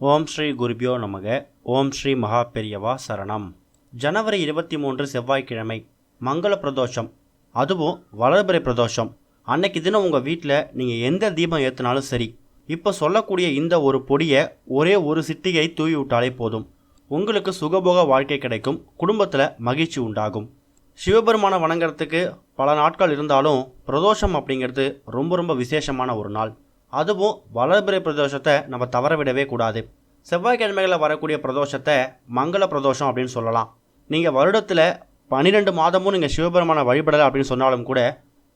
ஓம் ஸ்ரீ குருபியோ நமக. ஓம் ஸ்ரீ மகா பெரியவா சரணம். ஜனவரி 23 செவ்வாய்க்கிழமை, மங்கள பிரதோஷம், அதுவும் வளர்பிறை பிரதோஷம். அன்னைக்கு தினம் உங்கள் வீட்டில் நீங்கள் எந்த தீபம் ஏற்றினாலும் சரி, இப்போ சொல்லக்கூடிய இந்த ஒரு பொடியை ஒரே ஒரு சிட்டிகை தூவி விட்டாலே போதும். உங்களுக்கு சுகபோக வாழ்க்கை கிடைக்கும், குடும்பத்தில் மகிழ்ச்சி உண்டாகும். சிவபெருமானை வணங்குறதுக்கு பல நாட்கள் இருந்தாலும் பிரதோஷம் அப்படிங்கிறது ரொம்ப ரொம்ப விசேஷமான ஒரு நாள். அதுவும் வளர்பிறை பிரதோஷத்தை நம்ம தவற விடவே கூடாது. செவ்வாய்க்கிழமைகளில் வரக்கூடிய பிரதோஷத்தை மங்கள பிரதோஷம் அப்படின்னு சொல்லலாம். நீங்கள் வருடத்தில் 12 மாதமும் நீங்கள் சிவபெருமானை வழிபடலை அப்படின்னு சொன்னாலும் கூட,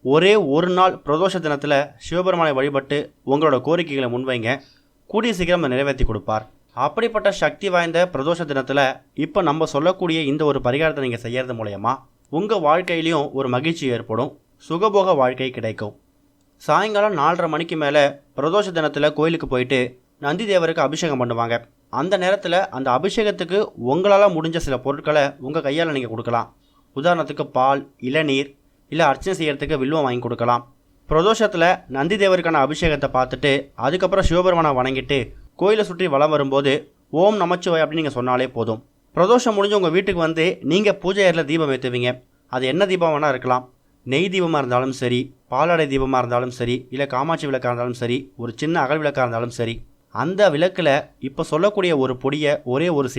ஒரே ஒரு நாள் பிரதோஷ தினத்தில் சிவபெருமானை வழிபட்டு உங்களோட கோரிக்கைகளை முன்வைங்க, கூடிய சீக்கிரம் நிறைவேற்றி கொடுப்பார். அப்படிப்பட்ட சக்தி வாய்ந்த பிரதோஷ தினத்தில் இப்போ நம்ம சொல்லக்கூடிய இந்த ஒரு பரிகாரத்தை நீங்கள் செய்கிறது மூலயமா உங்கள் வாழ்க்கையிலையும் ஒரு மகிழ்ச்சி ஏற்படும், சுகபோக வாழ்க்கை கிடைக்கும். சாயங்காலம் 4:30 மணிக்கு மேலே பிரதோஷ தினத்தில் கோயிலுக்கு போயிட்டு நந்தி தேவருக்கு அபிஷேகம் பண்ணுவாங்க. அந்த நேரத்தில் அந்த அபிஷேகத்துக்கு உங்களால் முடிஞ்ச சில பொருட்களை உங்கள் கையால் நீங்கள் கொடுக்கலாம். உதாரணத்துக்கு பால், இளநீர், இல்லை அர்ச்சனை செய்கிறதுக்கு வில்வம் வாங்கி கொடுக்கலாம். பிரதோஷத்தில் நந்தி தேவருக்கான அபிஷேகத்தை பார்த்துட்டு அதுக்கப்புறம் சிவபெருமானை வணங்கிட்டு கோயிலை சுற்றி வலம் வரும்போது ஓம் நமச்சிவாய் அப்படின்னு நீங்கள் சொன்னாலே போதும். பிரதோஷம் முடிஞ்சு உங்கள் வீட்டுக்கு வந்து நீங்கள் பூஜை அறையில் தீபம் ஏற்றுவீங்க. அது என்ன தீபம் வேணால் இருக்கலாம். நெய் தீபமாக இருந்தாலும் சரி, பாலாடை தீபமாக இருந்தாலும் சரி, இல்லை காமாட்சி விளக்காக இருந்தாலும் சரி, ஒரு சின்ன அகல் விளக்காக இருந்தாலும் சரி, அந்த விளக்கில் இப்போ சொல்லக்கூடிய ஒரு பொடியை ஒரே ஒரு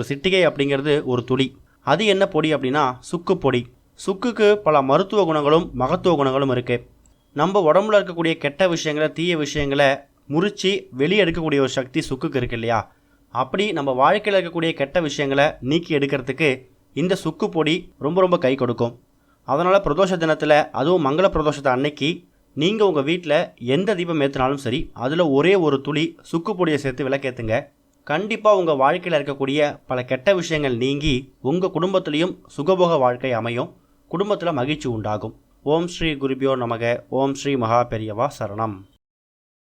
சிட்டிகை அப்படிங்கிறது ஒரு துளி. அது என்ன பொடி அப்படின்னா சுக்கு பொடி. சுக்குக்கு பல மருத்துவ குணங்களும் மகத்துவ குணங்களும் இருக்குது. நம்ம உடம்புல இருக்கக்கூடிய கெட்ட விஷயங்களை, தீய விஷயங்களை முறித்து வெளியே எடுக்கக்கூடிய ஒரு சக்தி சுக்குக்கு இருக்கு இல்லையா? அப்படி நம்ம வாழ்க்கையில் இருக்கக்கூடிய கெட்ட விஷயங்களை நீக்கி எடுக்கிறதுக்கு இந்த சுக்கு பொடி ரொம்ப ரொம்ப கை கொடுக்கும். அதனால் பிரதோஷ தினத்தில், அதுவும் மங்கள பிரதோஷத்தை அன்னைக்கு நீங்கள் உங்கள் வீட்டில் எந்த தீபம் ஏற்றினாலும் சரி, அதில் ஒரே ஒரு துளி சுக்கு பொடியை சேர்த்து விளக்கேற்றுங்க. கண்டிப்பாக உங்கள் வாழ்க்கையில் இருக்கக்கூடிய பல கெட்ட விஷயங்கள் நீங்கி உங்கள் குடும்பத்திலையும் சுகபோக வாழ்க்கை அமையும், குடும்பத்தில் மகிழ்ச்சி உண்டாகும். ஓம் ஸ்ரீ குருபியோ நமக. ஓம் ஸ்ரீ மகா பெரியவா சரணம்.